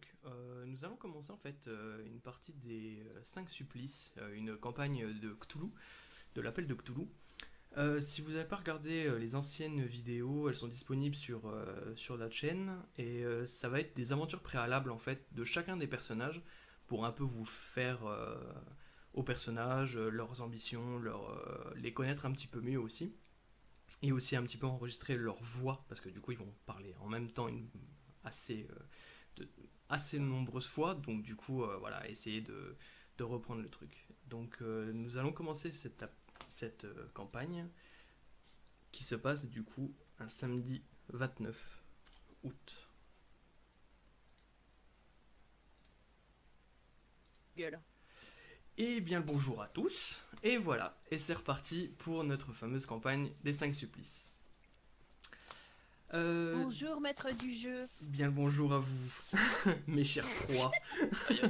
Donc, nous allons commencer en fait une partie des 5 supplices, une campagne de Cthulhu, de l'appel de Cthulhu. Si vous n'avez pas regardé les anciennes vidéos, elles sont disponibles sur la chaîne et ça va être des aventures préalables en fait de chacun des personnages pour un peu vous faire aux personnages, leurs ambitions, les connaître un petit peu mieux aussi et aussi un petit peu enregistrer leur voix parce que du coup ils vont parler en même temps assez, de- assez nombreuses fois, donc du coup voilà, essayer de reprendre le truc. Donc nous allons commencer cette campagne qui se passe du coup un samedi 29 août. Gueule. Et bien le bonjour à tous, et voilà, et c'est reparti pour notre fameuse campagne des 5 supplices. Euh, Bonjour, maître du jeu. bien le bonjour à vous, mes chers proies. Aïe,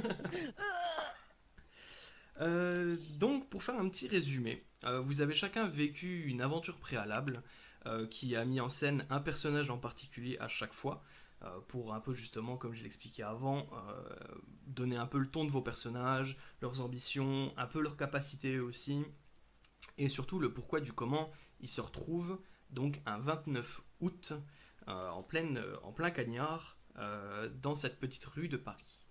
aïe. Donc, pour faire un petit résumé, vous avez chacun vécu une aventure préalable qui a mis en scène un personnage en particulier à chaque fois, pour un peu justement, comme je l'expliquais avant, donner un peu le ton de vos personnages, leurs ambitions, un peu leurs capacités aussi, et surtout le pourquoi du comment ils se retrouvent donc un 29 août en plein cagnard dans cette petite rue de Paris.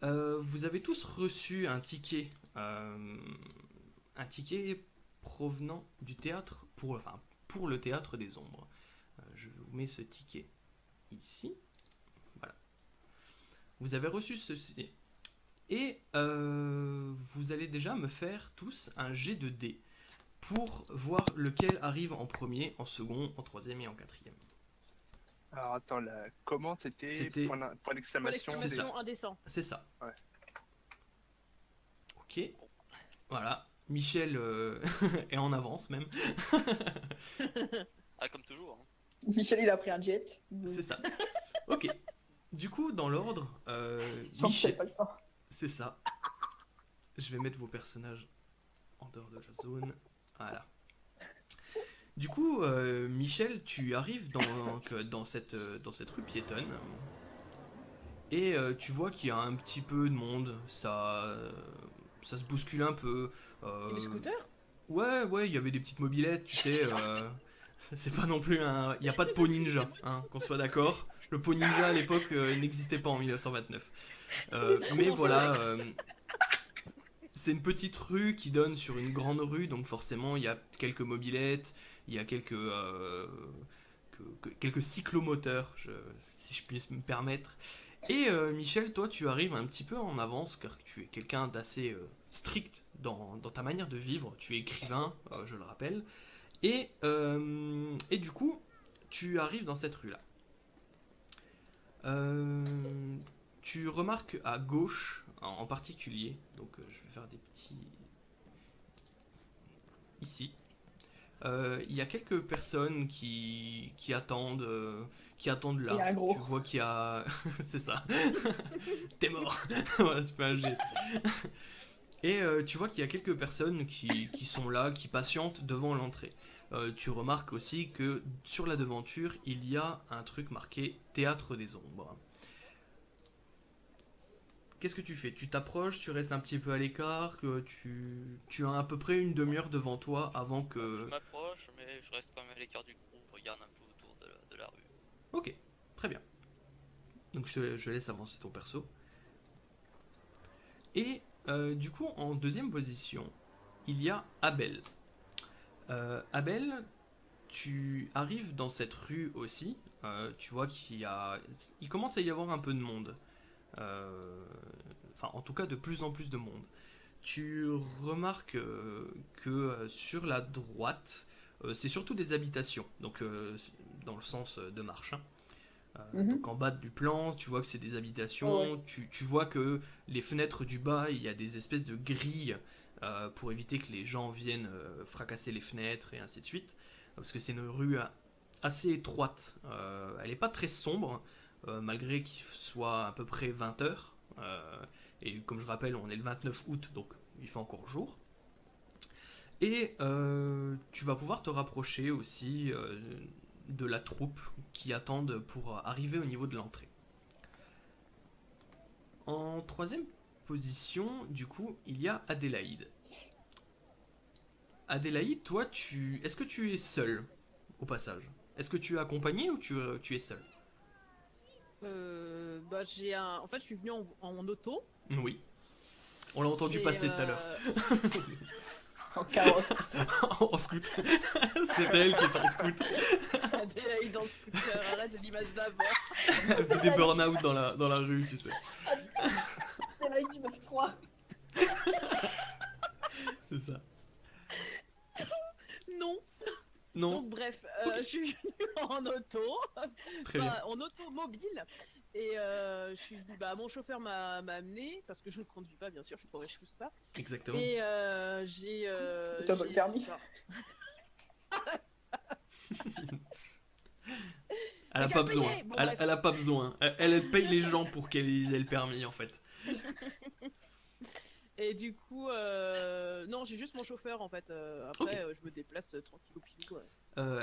Vous avez tous reçu un ticket provenant du théâtre pour le théâtre des ombres. Je vous mets ce ticket ici. Voilà. Vous avez reçu ceci. Et vous allez déjà me faire tous un jet de dés pour voir lequel arrive en premier, en second, en troisième et en quatrième. Alors attends, la commande c'était C'était... point Pour d'exclamation. C'est ça. l'exclamation indécent. C'est ça. Ouais. Ok. Voilà. Michel est en avance même. Ah, comme toujours. Hein. Michel, il a pris un jet. C'est ça. Ok. Du coup, dans l'ordre, J'en sais Michel... pas le temps. C'est ça. Je vais mettre vos personnages en dehors de la zone. Voilà. Du coup, Michel, tu arrives dans cette rue piétonne. Et tu vois qu'il y a un petit peu de monde. Ça se bouscule un peu. Et le scooter? Ouais, il y avait des petites mobilettes, tu sais. C'est pas non plus un. Il n'y a pas de pot ninja, hein, qu'on soit d'accord. Le pot ninja à l'époque n'existait pas en 1929. Mais voilà, c'est une petite rue qui donne sur une grande rue, donc forcément il y a quelques mobilettes, il y a quelques cyclomoteurs, si je puis me permettre. Et Michel, toi tu arrives un petit peu en avance car tu es quelqu'un d'assez strict dans ta manière de vivre. Tu es écrivain, je le rappelle. Et du coup, tu arrives dans cette rue-là. Tu remarques à gauche en particulier, donc je vais faire des petits... Ici. Il y a quelques personnes qui attendent Il y a là. un gros. Tu vois qu'il y a... C'est ça. T'es mort. Voilà, c'est pas un jet. Et tu vois qu'il y a quelques personnes qui sont là, qui patientent devant l'entrée. Tu remarques aussi que sur la devanture, il y a un truc marqué Théâtre des Ombres. Qu'est-ce que tu fais? Tu t'approches, tu restes un petit peu à l'écart, que tu as à peu près une demi-heure devant toi avant Je que... m'approche, mais je reste quand même à l'écart du groupe, je regarde un peu autour de la rue. Ok, très bien. Donc je laisse avancer ton perso. Et du coup, en deuxième position, il y a Abel. Abel, tu arrives dans cette rue aussi. Tu vois il commence à y avoir un peu de monde. Enfin, en tout cas, de plus en plus de monde. Tu remarques que sur la droite, c'est surtout des habitations, donc dans le sens de marche. Hein. Donc Mhm. en bas du plan, tu vois que c'est des Oh, ouais. habitations, tu vois que les fenêtres du bas, il y a des espèces de grilles pour éviter que les gens viennent fracasser les fenêtres et ainsi de suite. Parce que c'est une rue assez étroite. Elle n'est pas très sombre, malgré qu'il soit à peu près 20 heures. Et comme je rappelle, on est le 29 août, donc il fait encore jour. Et tu vas pouvoir te rapprocher aussi de la troupe qui attendent pour arriver au niveau de l'entrée. En troisième position, du coup, il y a Adélaïde. Adélaïde, toi, est-ce que tu es seule au passage? Est-ce que tu es accompagnée ou tu es seule? Bah j'ai un. En fait, je suis venue en auto. Oui. On l'a entendu Et, passer tout à l'heure. En carrosse. En scoot. C'était elle qui était en scoot. Adélaïde en scooter, arrête, j'ai l'image d'avant. Elle faisait des burn-out dans la rue, tu sais. C'est là du 9-3. C'est ça. Non. Non, Donc bref, je suis venue en auto, très bien. en automobile. Et je suis venue, bah, mon chauffeur m'a amené, parce que je ne conduis pas, bien sûr, je suis trop riche tout ça. Exactement. Et j'ai. T'as pas le permis? Elle a pas besoin. Bon, Elle a pas besoin. Elle paye les gens pour qu'elles aient le permis, en fait. Et du coup, non, j'ai juste mon chauffeur en fait. Après, je me déplace tranquille au pilou.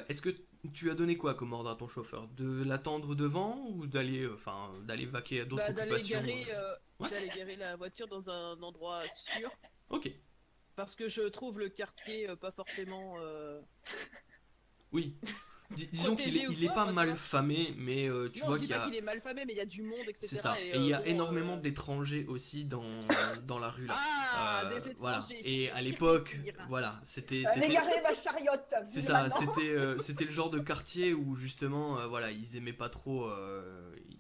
Est-ce que tu as donné quoi comme ordre à ton chauffeur? De l'attendre devant ou d'aller d'aller vaquer à d'autres occupations? D'aller garer la voiture dans un endroit sûr. Ok. Parce que je trouve le quartier pas forcément. Oui. Disons qu'il Protégé ou est quoi, pas bah, mal tu vois. famé, mais tu Non, vois je dis qu'il y pas a... qu'il est mal famé, mais il y a du monde, etc. C'est ça. Et il y a énormément d'étrangers aussi dans la rue là. Ah, des étrangers. Voilà. Et à pire, l'époque, pire. voilà, c'était Allez garer ma chariote. c'est ça, c'était le genre de quartier où justement voilà, ils aimaient pas trop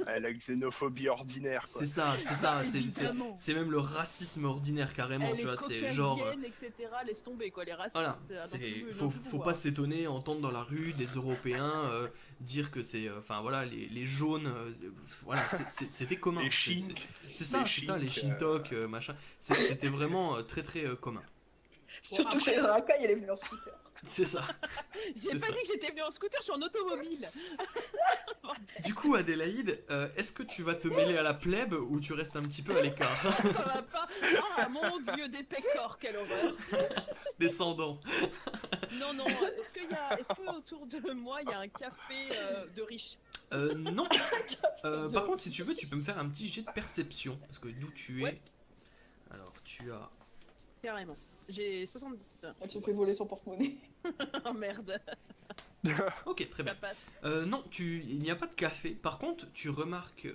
La xénophobie ordinaire, quoi. c'est ça, Évidemment. c'est même le racisme ordinaire carrément, tu Les vois, c'est genre caucasiennes, etc. Laisse tomber quoi, les racistes. voilà, n'en plus faut pouvoir. pas s'étonner, entendre dans la rue des Européens dire que c'est, enfin voilà, les jaunes, voilà, c'était commun. Les Shinks. C'est ça, les Shintok, machin. C'était vraiment très très commun. Surtout que chez les racailles, elle est venue en scooter. C'est ça. J'ai pas dit que j'étais venue en scooter, je suis en automobile. Du coup, Adélaïde, est-ce que tu vas te mêler à la plèbe ou tu restes un petit peu à l'écart? Ça va pas. Ah mon dieu, des pécores, quelle horreur. Descendant. Non, est-ce que autour de moi il y a un café de riches? Non. Par contre, si tu veux, tu peux me faire un petit jet de perception. Parce que d'où tu es. Ouais. Alors, tu as. Carrément. J'ai 70. Elle se fait voler son porte-monnaie. Oh merde. Ok, très Ça bien. passe. Non, il n'y a pas de café. Par contre, tu remarques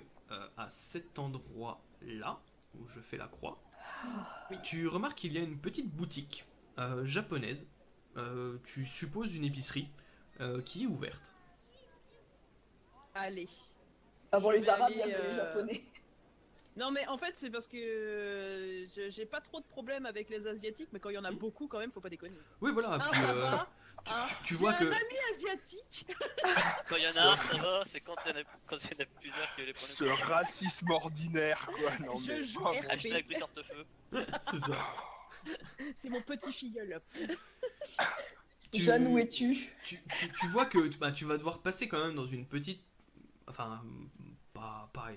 à cet endroit-là, où je fais la croix, Oui. tu remarques qu'il y a une petite boutique japonaise. Tu supposes une épicerie qui est ouverte. Allez. Avant Je les vais Arabes, il y aller, avait les Japonais. Non mais en fait c'est parce que j'ai pas trop de problèmes avec les asiatiques, mais quand il y en a beaucoup quand même faut pas déconner. Oui, voilà. Ah, Puis, ça va. tu vois que. J'ai un ami asiatique. Quand il y en a un, ça va, c'est quand il y en a plusieurs qui a les Ce problèmes. racisme ordinaire, quoi. Non, Je mais joue vraiment. RP. Hashtag Brissortefeu. C'est ça. C'est mon petit filleul. Jeanne, où es-tu? Tu vois que tu vas devoir passer quand même dans une petite. Enfin,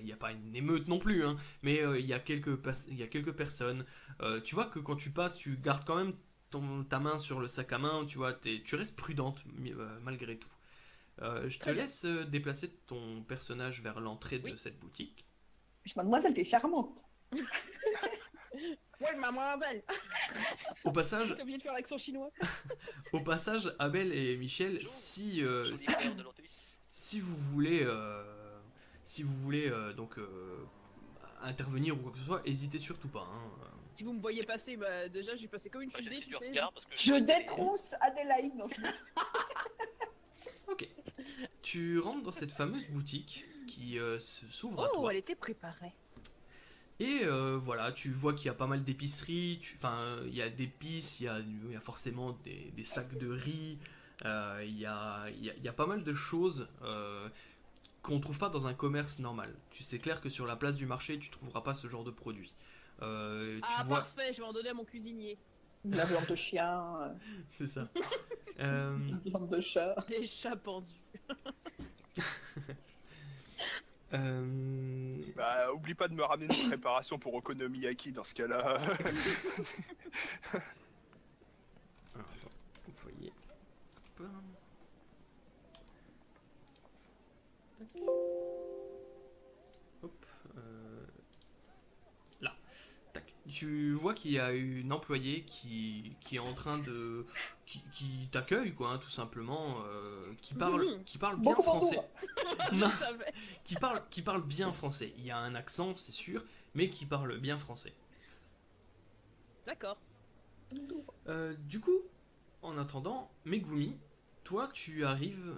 il n'y a pas une émeute non plus, hein, mais il y a quelques personnes. Tu vois que quand tu passes, tu gardes quand même ta main sur le sac à main, tu vois, tu restes prudente malgré tout. Je te Très bien. laisse déplacer ton personnage vers l'entrée de Oui. cette boutique. Mademoiselle, t'es charmante. Ouais, maman belle. Au passage, T'as oublié de faire l'accent chinois. Abel et Michel, si De l'antélis. si vous voulez, donc intervenir ou quoi que ce soit, hésitez surtout pas. Hein. Si vous me voyez passer, bah déjà je suis passé comme une Moi, je fusée, suis tu du sais. regard parce que Je détrousse Adélaïde. Non, Ok. Tu rentres dans cette fameuse boutique qui s'ouvre à Oh, toi. elle était préparée. Et voilà, tu vois qu'il y a pas mal d'épiceries. Enfin, il y a d'épices, il y a forcément des sacs de riz. Il y a pas mal de choses qu'on trouve pas dans un commerce normal. C'est clair que sur la place du marché, tu trouveras pas ce genre de produits. Tu Ah vois, parfait, je vais en donner à mon cuisinier. de la viande de chien, c'est ça. de la viande de chat. Des chats pendus. Bah, oublie pas de me ramener une préparation pour Okonomiyaki dans ce cas-là. Alors, attends, employé. Hop. Hop. tu vois qu'il y a une employée qui est en train de... qui t'accueille, quoi, hein, tout simplement, qui parle bien Beaucoup français. Non, Je savais. qui parle bien français. Il y a un accent, c'est sûr, mais qui parle bien français. D'accord. Du coup, en attendant, Megumi, toi, tu arrives,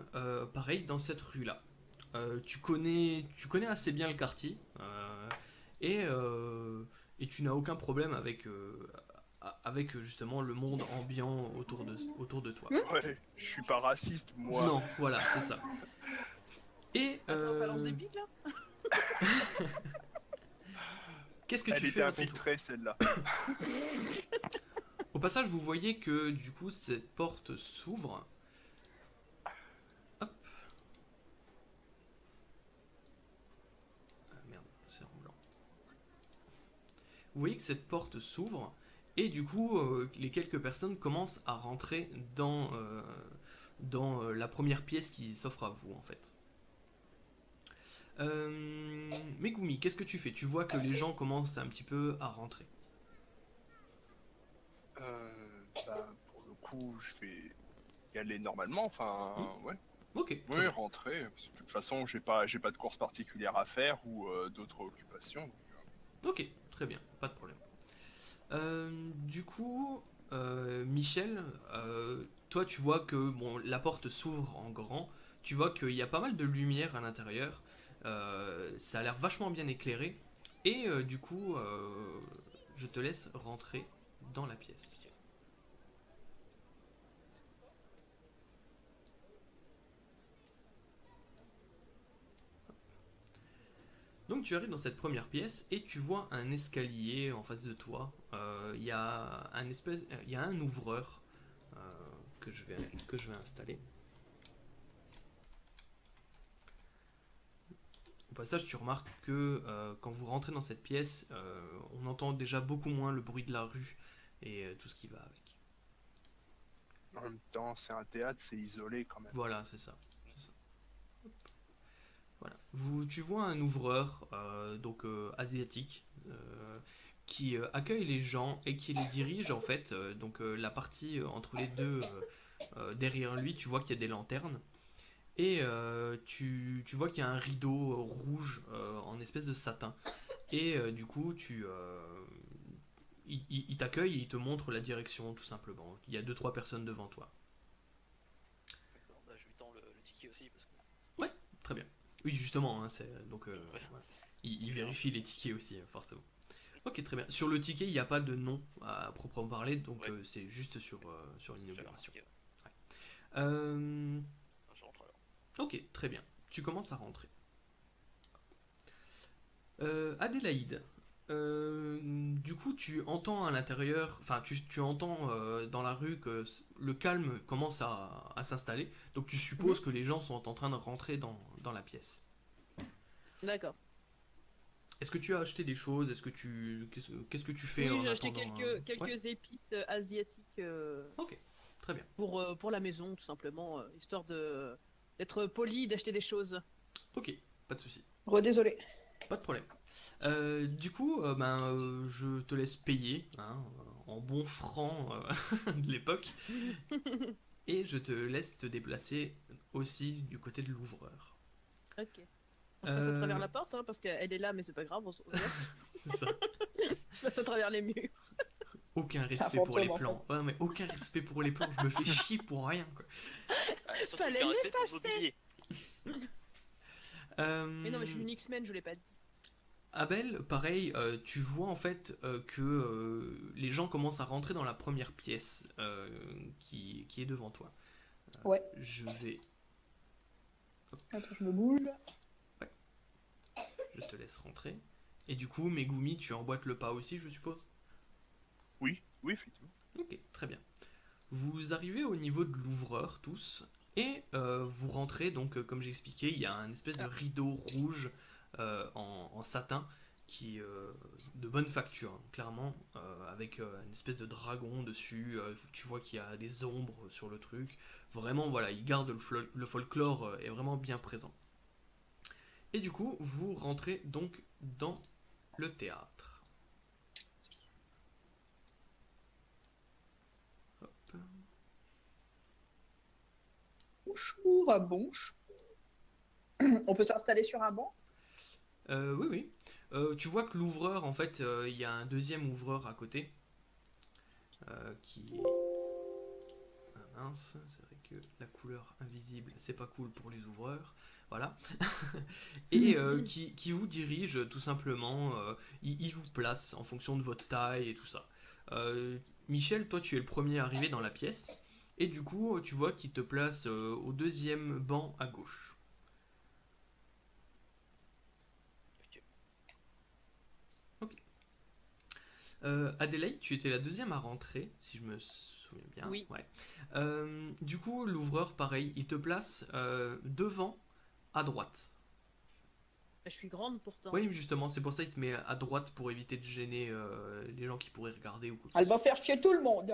pareil, dans cette rue-là. Tu connais assez bien le quartier, et tu n'as aucun problème avec justement le monde ambiant autour de toi. Ouais, je suis pas raciste, moi. Non, voilà, c'est ça. Et Attends, ça lance des pics là? qu'est-ce que Elle tu était fais à ton tour? infiltrée, celle-là. Au passage, vous voyez que du coup, cette porte s'ouvre. Hop. Ah merde, c'est en blanc. Vous voyez que cette porte s'ouvre et du coup, les quelques personnes commencent à rentrer dans la première pièce qui s'offre à vous en fait. Megumi, qu'est-ce que tu fais? Tu vois que les gens commencent un petit peu à rentrer. Pour le coup, je vais y aller normalement, enfin, ouais. Ok, très Oui, bien. rentrer, parce que de toute façon, j'ai pas de course particulière à faire ou d'autres occupations. Ok, très bien, pas de problème. Du coup, Michel, toi tu vois que bon, la porte s'ouvre en grand, tu vois qu'il y a pas mal de lumière à l'intérieur, ça a l'air vachement bien éclairé, et du coup, je te laisse rentrer dans la pièce. Donc tu arrives dans cette première pièce et tu vois un escalier en face de toi. Il y a il y a un ouvreur que je vais installer. Au passage, tu remarques que quand vous rentrez dans cette pièce, on entend déjà beaucoup moins le bruit de la rue et tout ce qui va avec. En même temps, c'est un théâtre, c'est isolé quand même. Voilà, c'est ça. Hop. Voilà. Tu vois un ouvreur donc asiatique qui accueille les gens et qui les dirige en fait. Donc la partie entre les deux, derrière lui, tu vois qu'il y a des lanternes. Et tu vois qu'il y a un rideau rouge en espèce de satin. Et du coup, il t'accueille et il te montre la direction tout simplement. Il y a 2-3 personnes devant toi. D'accord, bah je lui tends le ticket aussi parce que. Ouais, très bien. Oui, justement, hein, donc Ouais. voilà. Il vérifie les tickets aussi, forcément. Ok, très bien. Sur le ticket, il n'y a pas de nom à proprement parler, donc Ouais. c'est juste sur J'avais l'inauguration. marqué, ouais. Euh, Ah, je rentre alors. ok, très bien. Tu commences à rentrer. Adélaïde, du coup, tu entends à l'intérieur, enfin, tu entends dans la rue que le calme commence à s'installer, donc tu supposes que les gens sont en train de rentrer dans la pièce. D'accord. Est-ce que tu as acheté des choses? Qu'est-ce que tu fais Oui, en j'ai acheté attendant quelques Ouais. épices asiatiques Ok, très bien. pour la maison, tout simplement, histoire d'être poli, d'acheter des choses. Ok, pas de souci, Redésolé. pas de problème. Du coup, je te laisse payer hein, en bons francs de l'époque, et je te laisse te déplacer aussi du côté de l'ouvreur. Ok. Je passe à travers Euh, la porte, hein, parce qu'elle est là, mais c'est pas grave. C'est ça. Je passe à travers les murs. Aucun C'est un respect pour les fantôme, en plans. Ouais, mais aucun respect pour les plans. Je me fais chier pour rien, quoi. Ah, surtout Fallait qu'il y a un respect l'effacer. pour le mobilier. Mais non, mais je suis une X-Men, je l'ai pas dit. Abel, pareil, tu vois en fait que les gens commencent à rentrer dans la première pièce qui est devant toi. Ouais. Je vais. Attends, je me bouge. Je te laisse rentrer. Et du coup, Megumi, tu emboîtes le pas aussi, je suppose? Oui, effectivement. Ok, très bien. Vous arrivez au niveau de l'ouvreur tous et vous rentrez donc comme j'expliquais il y a un espèce de rideau rouge en satin qui est de bonne facture hein, clairement avec une espèce de dragon dessus tu vois qu'il y a des ombres sur le truc vraiment voilà il garde le folklore est vraiment bien présent et du coup vous rentrez donc dans le théâtre. Bonjour, bonjour. On peut s'installer sur un banc? Oui, oui. Tu vois que l'ouvreur, en fait, il y a un deuxième ouvreur à côté. Qui est... Ah mince, c'est vrai que la couleur invisible, c'est pas cool pour les ouvreurs. Voilà. Et qui vous dirige tout simplement. Il vous place en fonction de votre taille et tout ça. Michel, toi, tu es le premier arrivé dans la pièce. Et du coup, tu vois qu'il te place au deuxième banc à gauche. Ok. Adélaïde, tu étais la deuxième à rentrer, si je me souviens bien. Oui. Ouais. Du coup, l'ouvreur, pareil, il te place devant, à droite. Je suis grande pourtant. Oui, justement, c'est pour ça qu'il te met à droite pour éviter de gêner les gens qui pourraient regarder ou quoi. Elle va faire chier tout le monde.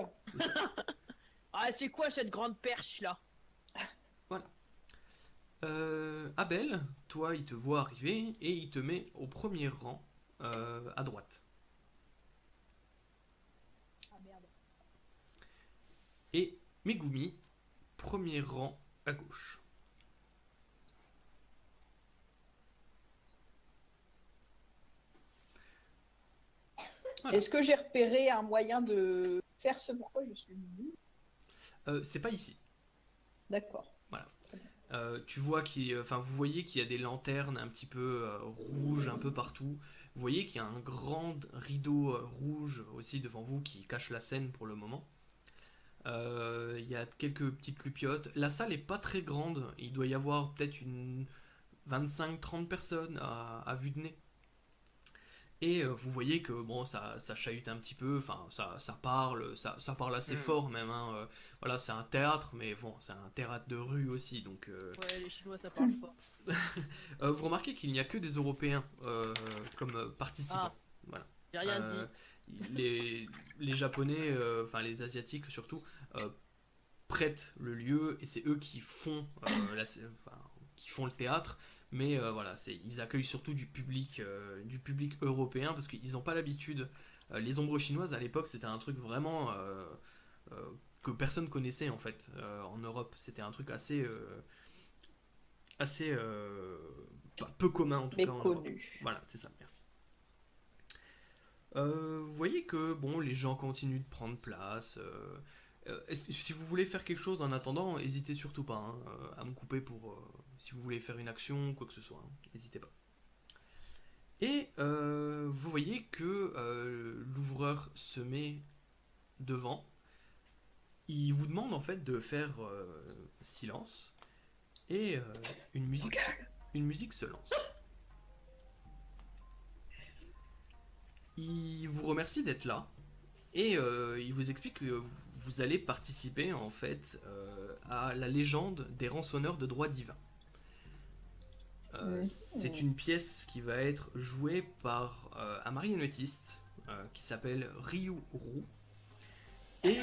Ah, c'est quoi cette grande perche là? Voilà. Abel, toi, il te voit arriver et il te met au premier rang à droite. Ah merde. Et Megumi, premier rang à gauche. Voilà. Est-ce que j'ai repéré un moyen de faire ce pourquoi je suis venue? C'est pas ici. D'accord. Tu vois vous voyez qu'il y a des lanternes un petit peu rouges un peu partout. Vous voyez qu'il y a un grand rideau rouge aussi devant vous qui cache la scène pour le moment. Il y a quelques petites cloupiottes. La salle est pas très grande. Il doit y avoir peut-être une 25-30 personnes à vue de nez. Et vous voyez que bon, ça chahute un petit peu, enfin ça parle assez fort même. Hein. Voilà, c'est un théâtre, mais bon, c'est un théâtre de rue aussi, donc. Ouais, les Chinois ça parle fort. Vous remarquez qu'il n'y a que des Européens comme participants. Ah. Voilà. J'ai rien dit. Les Japonais, enfin les Asiatiques surtout, prêtent le lieu et c'est eux qui font qui font le théâtre. Mais voilà, ils accueillent surtout du public européen parce qu'ils n'ont pas l'habitude. Les ombres chinoises à l'époque, c'était un truc vraiment que personne connaissait en fait en Europe. C'était un truc assez peu commun en tout cas en Europe. Méconnu. Voilà, c'est ça, merci. Vous voyez que bon, les gens continuent de prendre place. Si vous voulez faire quelque chose en attendant, n'hésitez surtout pas hein, à me couper pour si vous voulez faire une action, quoi que ce soit. N'hésitez pas. Et vous voyez que l'ouvreur se met devant. Il vous demande en fait de faire silence. Et une musique se lance. Il vous remercie d'être là. Et il vous explique que vous allez participer en fait à la légende des rançonneurs de droits divins. C'est une pièce qui va être jouée par un marionnettiste qui s'appelle Ryu Ru. Et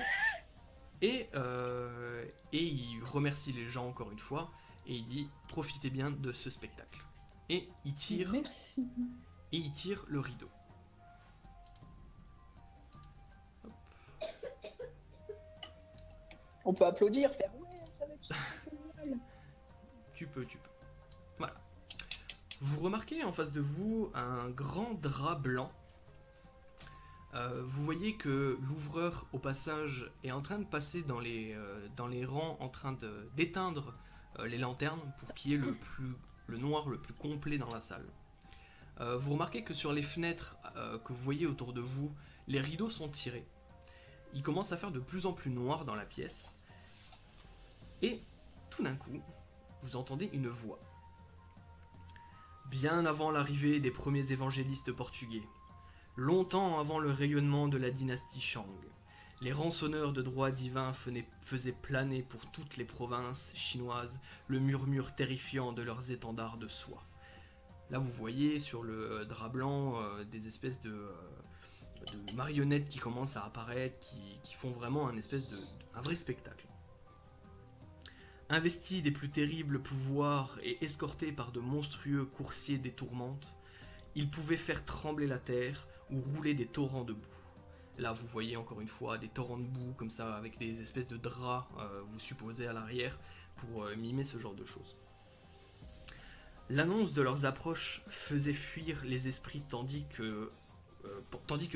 il remercie les gens encore une fois et il dit profitez bien de ce spectacle. Et il tire Merci. le rideau. On peut applaudir, faire ouais, ça va être génial. Tu peux. Voilà. Vous remarquez en face de vous un grand drap blanc. Vous voyez que l'ouvreur, au passage, est en train de passer dans les rangs, en train d'éteindre les lanternes pour qu'il y ait le noir le plus complet dans la salle. Vous remarquez que sur les fenêtres que vous voyez autour de vous, les rideaux sont tirés. Il commence à faire de plus en plus noir dans la pièce. Et tout d'un coup, vous entendez une voix. Bien avant l'arrivée des premiers évangélistes portugais, longtemps avant le rayonnement de la dynastie Shang, les rançonneurs de droits divins faisaient planer pour toutes les provinces chinoises le murmure terrifiant de leurs étendards de soie. Là, vous voyez sur le drap blanc des espèces de marionnettes qui commencent à apparaître, qui font vraiment un vrai spectacle. Investis des plus terribles pouvoirs et escortés par de monstrueux coursiers des tourmentes, ils pouvaient faire trembler la terre ou rouler des torrents de boue. Là, vous voyez encore une fois des torrents de boue comme ça, avec des espèces de draps, vous supposez, à l'arrière, pour mimer ce genre de choses. L'annonce de leurs approches faisait fuir les esprits tandis que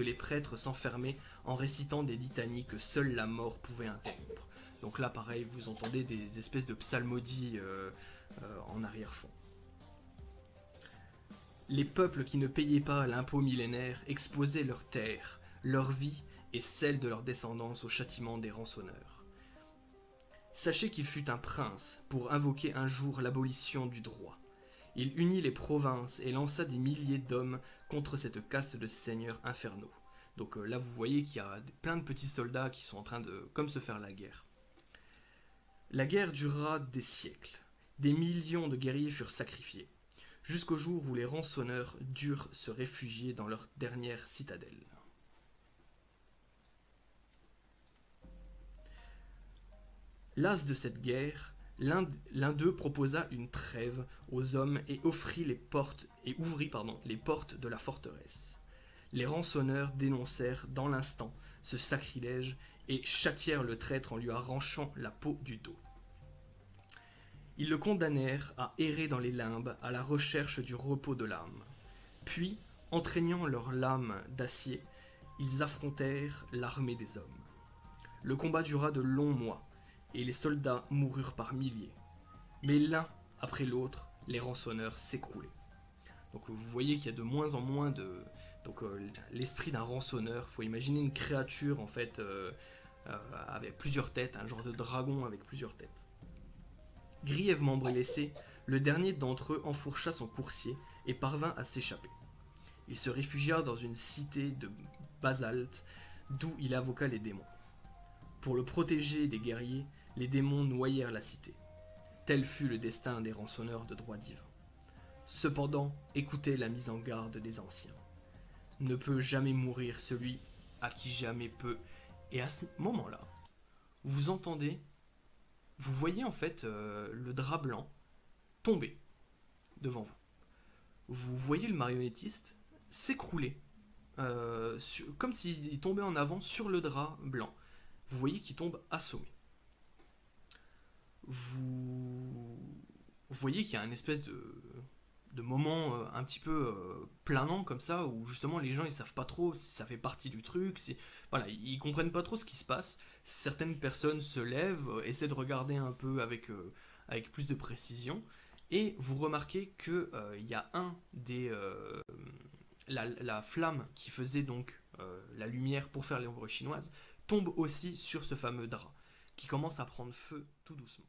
les prêtres s'enfermaient en récitant des litanies que seule la mort pouvait interrompre. Donc là, pareil, vous entendez des espèces de psalmodies en arrière-fond. Les peuples qui ne payaient pas l'impôt millénaire exposaient leurs terres, leur vie et celle de leur descendance au châtiment des rançonneurs. Sachez qu'il fut un prince pour invoquer un jour l'abolition du droit. Il unit les provinces et lança des milliers d'hommes contre cette caste de seigneurs infernaux. Donc là, vous voyez qu'il y a plein de petits soldats qui sont en train de comme se faire la guerre. La guerre dura des siècles. Des millions de guerriers furent sacrifiés, jusqu'au jour où les rançonneurs durent se réfugier dans leur dernière citadelle. Las de cette guerre, l'un d'eux proposa une trêve aux hommes et ouvrit les portes de la forteresse. Les rançonneurs dénoncèrent dans l'instant ce sacrilège et châtièrent le traître en lui arrachant la peau du dos. Ils le condamnèrent à errer dans les limbes à la recherche du repos de l'âme. Puis, entraînant leurs lames d'acier, ils affrontèrent l'armée des hommes. Le combat dura de longs mois, et les soldats moururent par milliers. Mais l'un après l'autre, les rançonneurs s'écroulaient. Donc vous voyez qu'il y a de moins en moins de... Donc l'esprit d'un rançonneur, faut imaginer une créature en fait avec plusieurs têtes, un genre de dragon avec plusieurs têtes. Grièvement blessé, le dernier d'entre eux enfourcha son coursier et parvint à s'échapper. Il se réfugia dans une cité de basalte, d'où il invoqua les démons. Pour le protéger des guerriers, les démons noyèrent la cité. Tel fut le destin des rançonneurs de droit divin. Cependant, écoutez la mise en garde des anciens. Ne peut jamais mourir celui à qui jamais peut. Et à ce moment-là, vous entendez, vous voyez en fait le drap blanc tomber devant vous. Vous voyez le marionnettiste s'écrouler, comme s'il tombait en avant sur le drap blanc. Vous voyez qu'il tombe assommé. Vous voyez qu'il y a une espèce de moment un petit peu planant comme ça, où justement les gens ils savent pas trop si ça fait partie du truc, voilà, ils comprennent pas trop ce qui se passe. Certaines personnes se lèvent, essaient de regarder un peu avec plus de précision, et vous remarquez que il y a la flamme qui faisait donc la lumière pour faire l'ombre chinoise tombe aussi sur ce fameux drap, qui commence à prendre feu tout doucement.